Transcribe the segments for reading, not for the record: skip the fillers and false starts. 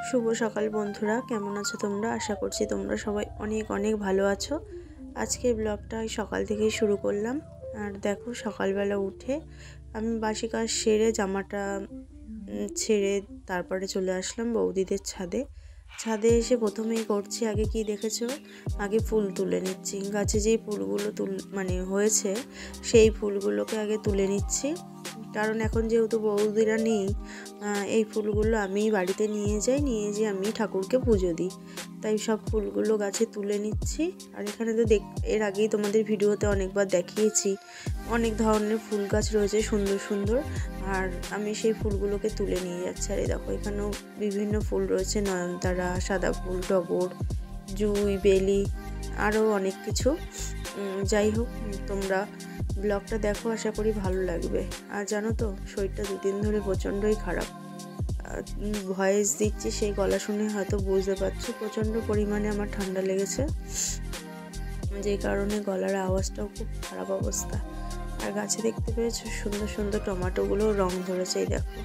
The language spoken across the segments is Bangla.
শুভ সকাল বন্ধুরা, কেমন আছো তোমরা? আশা করছি তোমরা সবাই অনেক অনেক ভালো আছো। আজকে ব্লগটা সকাল থেকেই শুরু করলাম। আর দেখো, সকালবেলা উঠে আমি বাসি কাজ সেরে জামাটা ছেড়ে তারপরে চলে আসলাম বৌদিদের ছাদে। ছাদে এসে প্রথমেই করছি, আগে কি দেখেছো, আগে ফুল তুলে নিচ্ছি। গাছে যেই ফুলগুলো হয়েছে সেই ফুলগুলোকে আগে তুলে নিচ্ছি, কারণ এখন যেহেতু বৌদিরা নেই, এই ফুলগুলো আমি বাড়িতে নিয়ে যেয়ে আমি ঠাকুরকে পুজো দিই। তাই সব ফুলগুলো গাছে তুলে নিচ্ছি। আর এখানে তো এর আগেই তোমাদের ভিডিওতে অনেকবার দেখিয়েছি, অনেক ধরনের ফুল গাছ রয়েছে সুন্দর সুন্দর। আর আমি সেই ফুলগুলোকে তুলে নিয়ে যাচ্ছি। আর এই দেখো, এখানেও বিভিন্ন ফুল রয়েছে, নয়নতারা, সাদা ফুল, টগর, জুঁই, বেলি, আরও অনেক কিছু। যাই হোক, তোমরা ব্লগটা দেখো, আশা করি ভালো লাগবে। আর জানো তো, শরীরটা দুদিন ধরে প্রচণ্ডই খারাপ। ভয়েস দিচ্ছি, সেই গলা শুনে হয়তো বুঝতে পারছো প্রচণ্ড পরিমাণে আমার ঠান্ডা লেগেছে, যে কারণে গলার আওয়াজটাও খুব খারাপ অবস্থা। আর গাছে দেখতে পেয়েছো সুন্দর সুন্দর টমেটোগুলো রং ধরেছে। এই দেখো,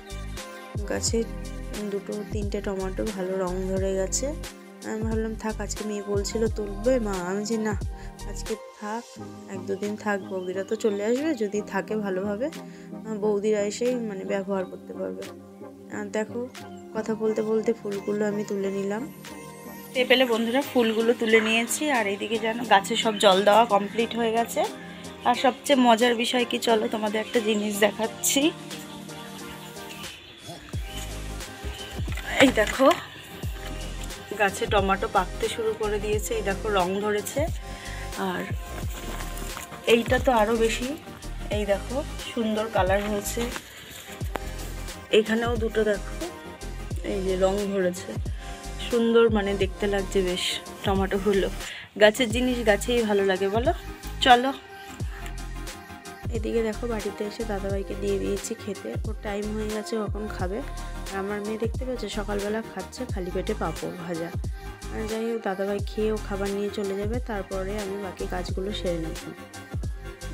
গাছে দুটো তিনটে টমেটো ভালো রং ধরে গেছে। আমি ভাবলাম থাক, আজকে মেয়ে বলছিল তুলবে মা, আমি যে না, আজকে থাক, এক দুদিন থাক, বৌদিরা তো চলে আসবে, যদি থাকে ভালোভাবে বৌদিরা এসেই ব্যবহার করতে পারবে। আর দেখো, কথা বলতে বলতে ফুলগুলো আমি তুলে নিলাম। পেলে বন্ধুরা, ফুলগুলো তুলে নিয়েছি। আর এইদিকে যেন গাছে সব জল দেওয়া কমপ্লিট হয়ে গেছে। আর সবচেয়ে মজার বিষয় কি, চলো তোমাদের একটা জিনিস দেখাচ্ছি। এই দেখো, গাছে টমেটো পাকতে শুরু করে দিয়েছে। এই দেখো, রং ধরেছে। আর এইটা তো আরও বেশি, এই দেখো সুন্দর কালার হয়েছে। এখানেও দুটো দেখো, এই যে রং ধরেছে, সুন্দর দেখতে লাগছে বেশ টমেটোগুলো। গাছের জিনিস গাছেই ভালো লাগে, বলো। চলো, এদিকে দেখো, বাড়িতে এসে দাদাভাইকে দিয়ে দিয়েছি খেতে। ওর টাইম হয়ে গেছে, কখন খাবে। আর আমার মেয়ে দেখতে পাচ্ছে সকালবেলা খাচ্ছে খালি পেটে পাঁপড় ভাজা। আর যাই হোক, দাদাভাই খেয়ে ও খাবার নিয়ে চলে যাবে, তারপরে আমি বাকি কাজগুলো সেরে নেব।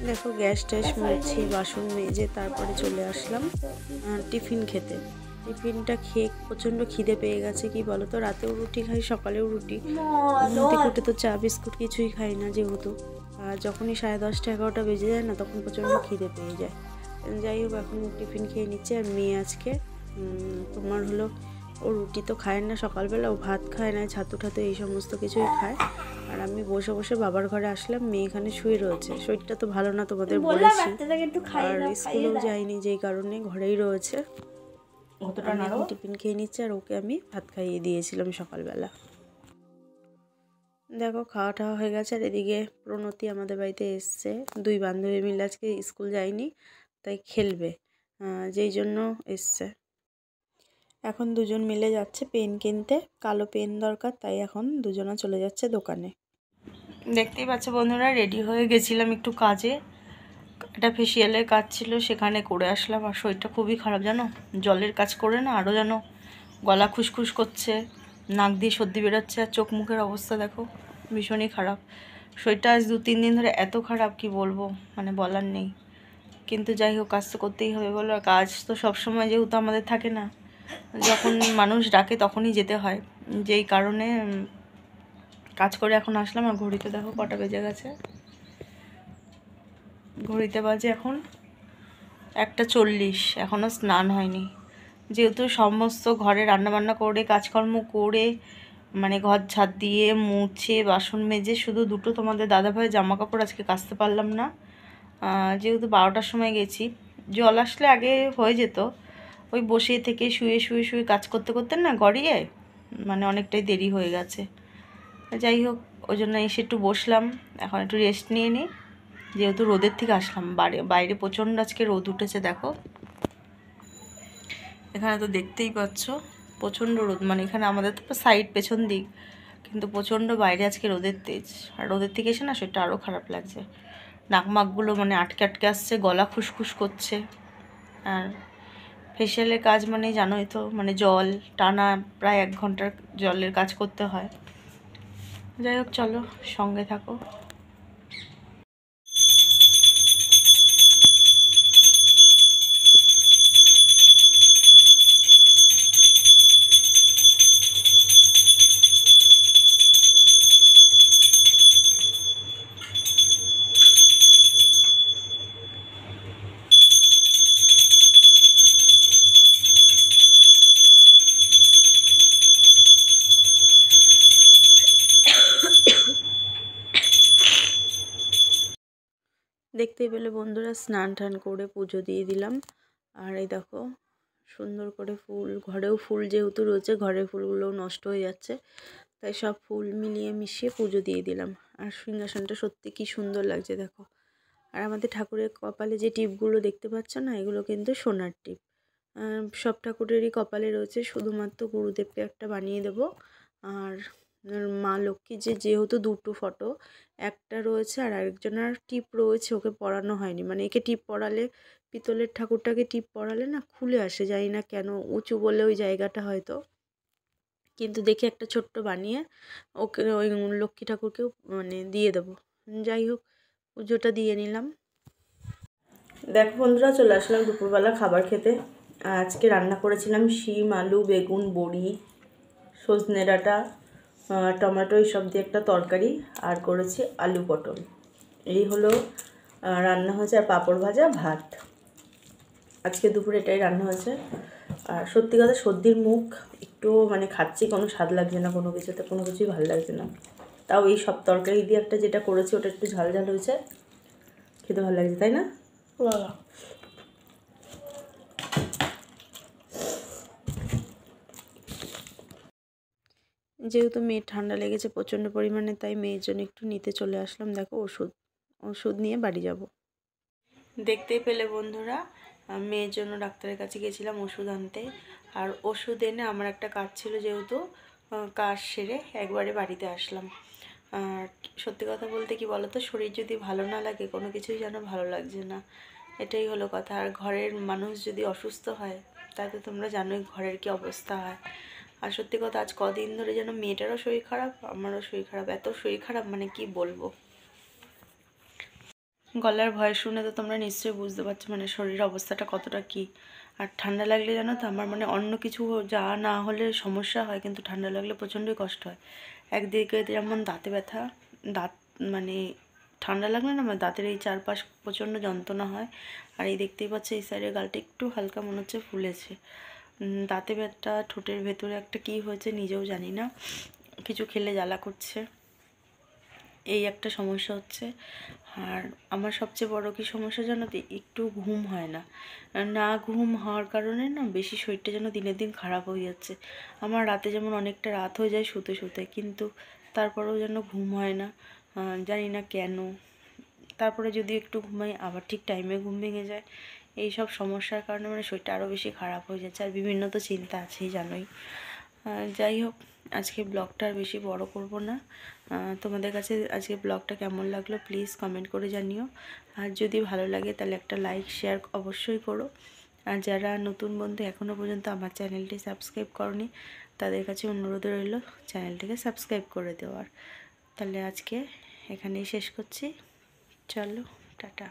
দেখো, গ্যাস ট্যাস মুছছি, বাসন মেজে তারপরে চলে আসলাম টিফিন খেতে। টিফিনটা খেয়ে প্রচণ্ড খিদে পেয়ে গেছে। কি বলো তো, রাতেও রুটি খাই, সকালেও রুটি। ঘুম থেকে উঠে তো চা বিস্কুট কিছুই খাই না যেহেতু। আর যখনই 10:30 11টা বেজে যায় না, তখন প্রচণ্ড খিদে পেয়ে যায়। যাই হোক, এখন টিফিন খেয়ে নিচ্ছে। আর মেয়ে আজকে তোমার হলো, ও রুটি তো খায় না সকালবেলা, ও ভাত খায় না, ছাতু ঠাতু এই সমস্ত কিছুই খায়। আর আমি বসে বসে বাবার ঘরে আসলাম, মেয়ে এখানে শুয়ে রয়েছে। শরীরটা তো ভালো না, তোমাদের বলেছি। আর স্কুলেও যায়নি, যেই কারণে ঘরেই রয়েছে। আমি টিফিন খেয়ে নিচ্ছি, আর ওকে আমি ভাত খাইয়ে দিয়েছিলাম সকালবেলা। দেখো, খাওয়া টাওয়া হয়ে গেছে। আর এদিকে প্রণতি আমাদের বাড়িতে এসছে। দুই বান্ধবী মিলে আজকে স্কুল যায়নি, তাই খেলবে, যেই জন্য এসছে। এখন দুজন মিলে যাচ্ছে পেন কিনতে, কালো পেন দরকার, তাই এখন দুজনা চলে যাচ্ছে দোকানে। দেখতেই পাচ্ছ বন্ধুরা, রেডি হয়ে গেছিলাম একটু কাজে, একটা ফেসিয়ালের কাজ ছিল, সেখানে করে আসলাম। আর শরীরটা খুবই খারাপ জানো, জলের কাজ করে না আরও যেন গলা খুসখুস করছে, নাক দিয়ে সর্দি বেরোচ্ছে। আর চোখ মুখের অবস্থা দেখো, ভীষণই খারাপ। শরীরটা আজ 2-3 দিন ধরে এত খারাপ, কি বলবো, বলার নেই। কিন্তু যাই হোক, কাজ তো করতেই হবে বলো। আর কাজ তো সবসময় যেহেতু আমাদের থাকে না, যখন মানুষ ডাকে তখনই যেতে হয়, যেই কারণে কাজ করে এখন আসলাম। আর ঘড়িতে দেখো কটা বেজে গেছে, ঘড়িতে বাজে এখন 1:40। এখনও স্নান হয়নি, যেহেতু সমস্ত ঘরে রান্নাবান্না করে কাজকর্ম করে ঘর ঝাড় দিয়ে মুছে বাসন মেজে, শুধু দুটো তোমাদের দাদাভাই জামা কাপড় আজকে কাচতে পারলাম না, যেহেতু 12টার সময় গেছি। জল আসলে আগে হয়ে যেত, ওই বসে থেকে শুয়ে শুয়ে শুয়ে কাজ করতে করতে না গড়িয়ে অনেকটাই দেরি হয়ে গেছে। যাই হোক, ওই জন্য এসে একটু বসলাম, এখন একটু রেস্ট নিয়ে নিই, যেহেতু রোদের থেকে আসলাম। বাইরে প্রচণ্ড আজকে রোদ উঠেছে, দেখো এখানে তো দেখতেই পাচ্ছ প্রচণ্ড রোদ। এখানে আমাদের তো সাইড পেছন দিক, কিন্তু প্রচণ্ড বাইরে আজকে রোদের তেজ। আর রোদের থেকে এসে না সেটা আরও খারাপ লাগছে, নাকমাকগুলো আটকে আটকে আসছে, গলা খুসখুস করছে। আর ফেসিয়ালের কাজ জানোই তো, জল টানা প্রায় 1 ঘন্টার জলের কাজ করতে হয়। যাই হোক, চলো সঙ্গে থাকো। দেখতেই পেলে বন্ধুরা, স্নান টান করে পুজো দিয়ে দিলাম। আর এই দেখো সুন্দর করে ফুল, ঘরেও ফুল যেহেতু রয়েছে, ঘরের ফুলগুলোও নষ্ট হয়ে যাচ্ছে, তাই সব ফুল মিলিয়ে মিশিয়ে পুজো দিয়ে দিলাম। আর সিংহাসনটা সত্যি কি সুন্দর লাগছে দেখো। আর আমাদের ঠাকুরের কপালে যে টিপগুলো দেখতে পাচ্ছ না, এগুলো কিন্তু সোনার টিপ। সব ঠাকুরেরই কপালে রয়েছে, শুধুমাত্র গুরুদেবকে একটা বানিয়ে দেব। আর মা লক্ষ্মী যেহেতু দুটো ফটো, একটা রয়েছে আর আরেকজনের টিপ রয়েছে, ওকে পরানো হয়নি। মানে একে টিপ পরালে, পিতলের ঠাকুরটাকে টিপ পরালে না খুলে আসে, জানি না কেন, উঁচু বলে ওই জায়গাটা হয়তো। কিন্তু দেখি একটা ছোট্ট বানিয়ে ওকে ওই লক্ষ্মী ঠাকুরকেও মানে দিয়ে দেবো। যাই হোক, পুজোটা দিয়ে নিলাম। দেখো বন্ধুরা, চলে আসলাম দুপুরবেলা খাবার খেতে। আজকে রান্না করেছিলাম শিম, আলু, বেগুন, বড়ি, সজনে ডাঁটা, টমেটো এইসব দিয়ে একটা তরকারি, আর করেছি আলু পটল। এই হলো রান্না হয়েছে, আর পাঁপড় ভাজা, ভাত। আজকে দুপুরে এটাই রান্না হয়েছে। আর সত্যি কথা, সর্দির মুখ, একটু মানে খাচ্ছি, কোনো স্বাদ লাগছে না, কোনো কিছুতে কোনো কিছুই ভালো লাগছে না। তাও এই সব তরকারি দিয়ে একটা যেটা করেছি ওটা একটু ঝাল ঝাল হয়েছে, খেতে ভালো লাগছে, তাই না? যেহেতু মেয়ের ঠান্ডা লেগেছে প্রচণ্ড পরিমাণে, তাই মেয়ের জন্য একটু নিতে চলে আসলাম। দেখো ওষুধ নিয়ে বাড়ি যাব। দেখতেই পেলে বন্ধুরা, মেয়ের জন্য ডাক্তারের কাছে গেছিলাম ওষুধ আনতে। আর ওষুধ এনে আমার একটা কাজ ছিল, যেহেতু কাজ সেরে একবারে বাড়িতে আসলাম। আর সত্যি কথা বলতে কি বলো তো, শরীর যদি ভালো না লাগে, কোনো কিছুই যেন ভালো লাগছে না, এটাই হলো কথা। আর ঘরের মানুষ যদি অসুস্থ হয়, তাতে তোমরা জানোই ঘরের কি অবস্থা হয়। আর সত্যি কথা, আজ কদিন ধরে যেন মেয়েটারও শরীর খারাপ, আমারও শরীর খারাপ, এত শরীর খারাপ মানে কি বলবো। গলার ভয় শুনে তো তোমরা নিশ্চয়ই বুঝতে পারছো মানে শরীরের অবস্থাটা কতটা কি। আর ঠান্ডা লাগলে জানো তো, আমার মানে অন্য কিছু যা না হলে সমস্যা হয়, কিন্তু ঠান্ডা লাগলে প্রচণ্ডই কষ্ট হয়। একদিকে যেমন দাঁতে ব্যথা, দাঁত মানে ঠান্ডা লাগলে না আমার দাঁতের এই চারপাশ প্রচণ্ড যন্ত্রণা হয়। আর এই দেখতেই পাচ্ছ, এই সাইডের গালটা একটু হালকা মনে হচ্ছে ফুলেছে। দাঁতে ব্যথা, ঠোঁটের ভেতরে একটা কি হয়েছে নিজেও জানি না, কিছু খেলে জ্বালা করছে, এই একটা সমস্যা হচ্ছে। আর আমার সবচেয়ে বড় কি সমস্যা জানো তো, একটু ঘুম হয় না। না ঘুম হওয়ার কারণে না বেশি শরীরটা যেন দিনের দিন খারাপ হয়ে যাচ্ছে। আমার রাতে যেমন অনেকটা রাত হয়ে যায় শুতে শুতে, কিন্তু তারপরেও যেন ঘুম হয় না, জানি না কেন। তারপরে যদি একটু ঘুমাই, আবার ঠিক টাইমে ঘুম ভেঙে যায়। এই সব সমস্যার কারণে মানে শরীরটা আরও বেশি খারাপ হয়ে যাচ্ছে। আর বিভিন্ন তো চিন্তা আছেই, জানোই। যাই হোক, আজকে ব্লগটা আর বেশি বড় করব না। তোমাদের কাছে আজকে ব্লগটা কেমন লাগলো প্লিজ কমেন্ট করে জানিও। আর যদি ভালো লাগে তাহলে একটা লাইক শেয়ার অবশ্যই করো। আর যারা নতুন বন্ধু এখনও পর্যন্ত আমার চ্যানেলটি সাবস্ক্রাইব করনি, তাদের কাছে অনুরোধ রইল চ্যানেলটিকে সাবস্ক্রাইব করে দেওয়ার। তাহলে আজকে এখানেই শেষ করছি, চলো টাটা।